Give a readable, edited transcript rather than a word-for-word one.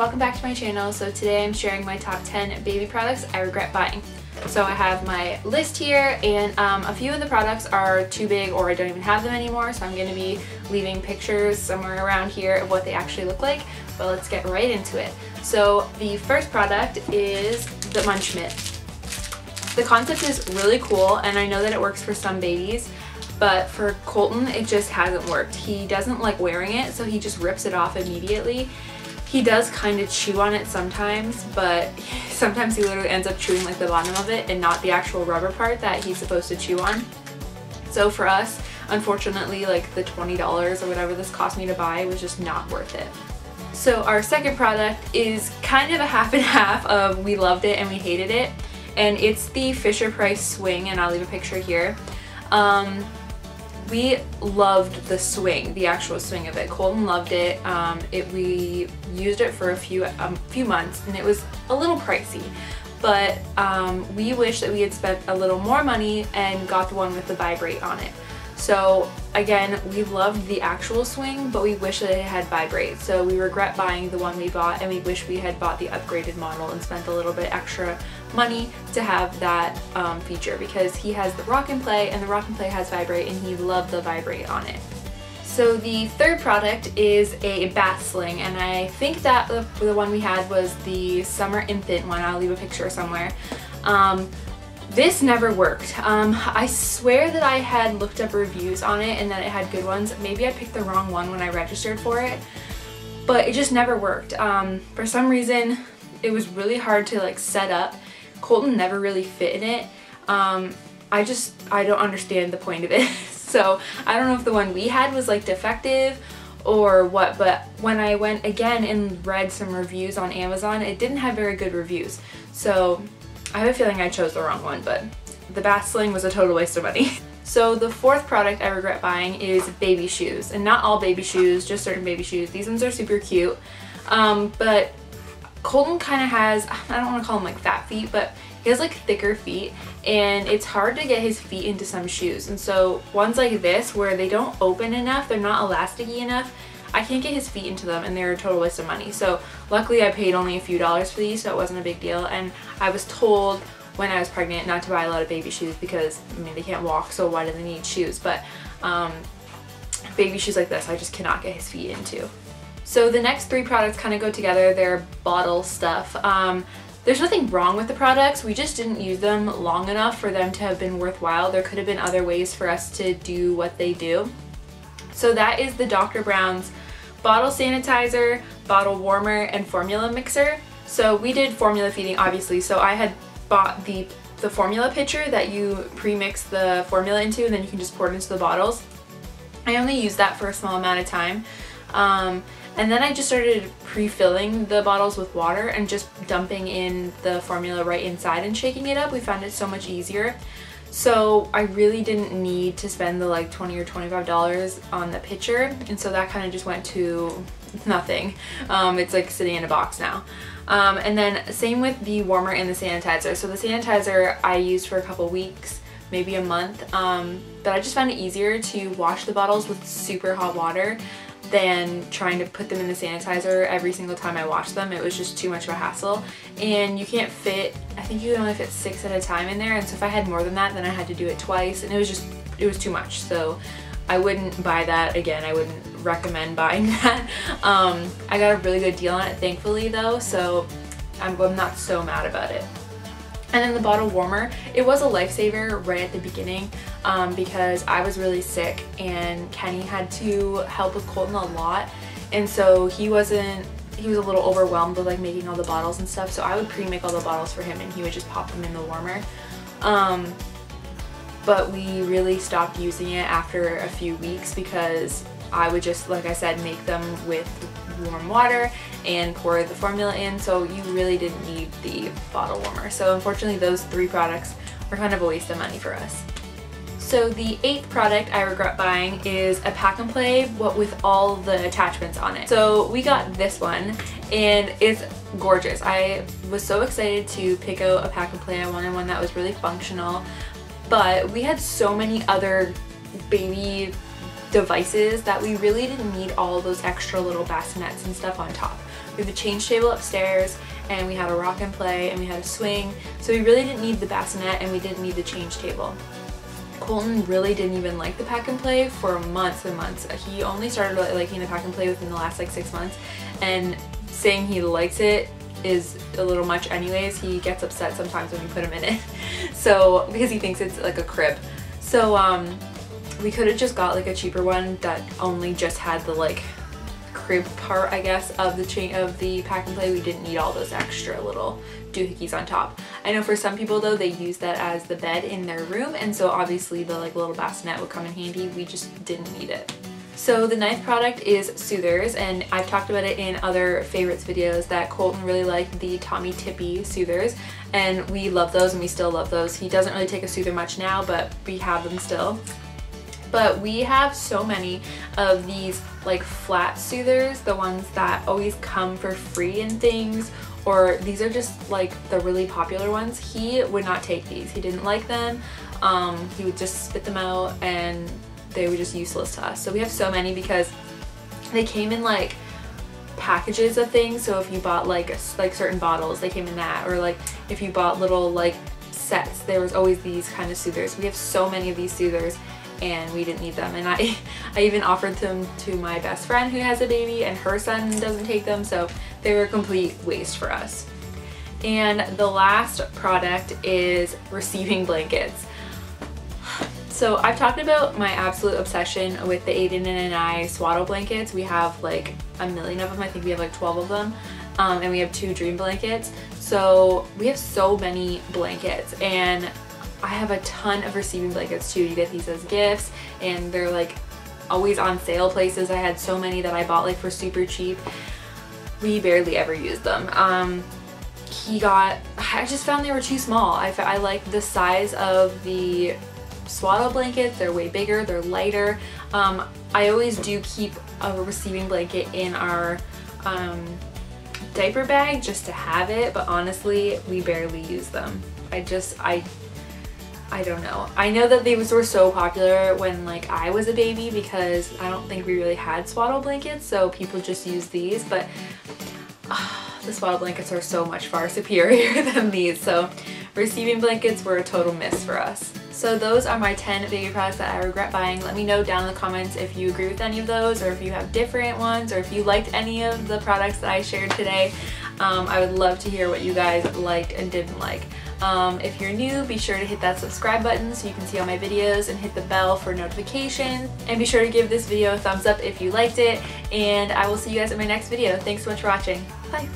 welcome back to my channel. So today I'm sharing my top 10 baby products I regret buying. So I have my list here, and a few of the products are too big or I don't even have them anymore, so I'm going to be leaving pictures somewhere around here of what they actually look like, but let's get right into it. So the first product is the Munch Mitt. The concept is really cool, and I know that it works for some babies, but for Colton it just hasn't worked. He doesn't like wearing it, so he just rips it off immediately. He does kind of chew on it sometimes, but sometimes he literally ends up chewing like the bottom of it and not the actual rubber part that he's supposed to chew on. So for us, unfortunately, like the $20 or whatever this cost me to buy was just not worth it. So our second product is kind of a half and half of we loved it and we hated it, and it's the FisherPrice Swing, and I'll leave a picture here. We loved the swing, the actual swing of it. Colton loved it. We used it for a few months, and it was a little pricey, but we wish that we had spent a little more money and got the one with the vibrate on it. So again, we loved the actual swing, but we wish that it had vibrate. So we regret buying the one we bought, and we wish we had bought the upgraded model and spent a little bit extra money to have that feature, because he has the rock and play, and the rock and play has vibrate, and he loved the vibrate on it. So the third product is a bath sling, and I think that the one we had was the summer infant one. I'll leave a picture somewhere. This never worked. I swear that I had looked up reviews on it and that it had good ones. Maybe I picked the wrong one when I registered for it, but it just never worked. For some reason, it was really hard to like set up. Colton never really fit in it. I don't understand the point of it. So I don't know if the one we had was like defective or what, but when I went again and read some reviews on Amazon, it didn't have very good reviews. So I have a feeling I chose the wrong one, but the bath sling was a total waste of money. So the fourth product I regret buying is baby shoes, and not all baby shoes, just certain baby shoes. These ones are super cute, but Colton kind of has, I don't want to call them like fat feet, but he has like thicker feet, and it's hard to get his feet into some shoes. And so ones like this where they don't open enough, they're not elasticy enough, I can't get his feet into them, and they're a total waste of money. So luckily I paid only a few dollars for these, so it wasn't a big deal. And I was told when I was pregnant not to buy a lot of baby shoes because, I mean, they can't walk, so why do they need shoes? But baby shoes like this I just cannot get his feet into. So the next three products kind of go together. They're bottle stuff. There's nothing wrong with the products, we just didn't use them long enough for them to have been worthwhile. There could have been other ways for us to do what they do. So that is the Dr. Brown's bottle sanitizer, bottle warmer, and formula mixer. So we did formula feeding, obviously, so I had bought the formula pitcher that you pre-mix the formula into, and then you can just pour it into the bottles. I only used that for a small amount of time. And then I just started pre-filling the bottles with water and just dumping in the formula right inside and shaking it up. We found it so much easier. So I really didn't need to spend the like $20 or $25 on the pitcher, and so that kind of just went to nothing. It's like sitting in a box now. And then same with the warmer and the sanitizer. So the sanitizer I used for a couple weeks, maybe a month, but I just found it easier to wash the bottles with super hot water than trying to put them in the sanitizer every single time I washed them. It was just too much of a hassle, and you can't fit, I think you can only fit 6 at a time in there, and so if I had more than that then I had to do it twice, and it was too much. So I wouldn't buy that again. I wouldn't recommend buying that. I got a really good deal on it thankfully though, so I'm not so mad about it. And then the bottle warmer, it was a lifesaver right at the beginning because I was really sick and Kenny had to help with Colton a lot, and so he was a little overwhelmed with like making all the bottles and stuff, so I would pre-make all the bottles for him and he would just pop them in the warmer. But we really stopped using it after a few weeks because I would just, like I said, make them with warm water and pour the formula in, so you really didn't need the bottle warmer. So unfortunately those three products were kind of a waste of money for us. So the 8th product I regret buying is a pack and play, what with all the attachments on it. So we got this one and it's gorgeous. I was so excited to pick out a pack and play. I wanted one that was really functional, but we had so many other baby devices that we really didn't need all those extra little bassinets and stuff on top. We have a change table upstairs, and we had a rock and play, and we had a swing. So we really didn't need the bassinet, and we didn't need the change table. Colton really didn't even like the pack and play for months and months. He only started liking the pack and play within the last like 6 months, and saying he likes it is a little much anyways. He gets upset sometimes when we put him in it. So, because he thinks it's like a crib. So we could have just got like a cheaper one that only just had the like crib part, I guess, of the pack and play. We didn't need all those extra little doohickeys on top. I know for some people though, they use that as the bed in their room, and so obviously the like little bassinet would come in handy. We just didn't need it. So the ninth product is soothers, and I've talked about it in other favorites videos that Colton really liked the Tommy Tippy soothers, and we love those and we still love those. He doesn't really take a soother much now, but we have them still. But we have so many of these like flat soothers, the ones that always come for free and things, or these are just like the really popular ones. He would not take these. He didn't like them. He would just spit them out, and they were just useless to us. So we have so many because they came in like packages of things. So if you bought like certain bottles, they came in that, or like if you bought little like sets, there was always these kind of soothers. We have so many of these soothers, and we didn't need them. And I even offered them to my best friend who has a baby, and her son doesn't take them, so they were a complete waste for us. And the last product is receiving blankets. So I've talked about my absolute obsession with the Aiden and I swaddle blankets. We have like a million of them. I think we have like 12 of them. And we have 2 dream blankets. So we have so many blankets, and I have a ton of receiving blankets too. You get these as gifts, and they're like always on sale places. I had so many that I bought like for super cheap. We barely ever use them. I just found they were too small. I like the size of the swaddle blankets. They're way bigger, they're lighter. I always do keep a receiving blanket in our diaper bag just to have it, but honestly we barely use them. I don't know. I know that they were so popular when like I was a baby, because I don't think we really had swaddle blankets, so people just use these, but the swaddle blankets are so much far superior than these, so receiving blankets were a total miss for us. So those are my 10 baby products that I regret buying. Let me know down in the comments if you agree with any of those, or if you have different ones, or if you liked any of the products that I shared today. I would love to hear what you guys liked and didn't like. If you're new, be sure to hit that subscribe button so you can see all my videos, and hit the bell for notifications. And be sure to give this video a thumbs up if you liked it, and I will see you guys in my next video. Thanks so much for watching. Bye!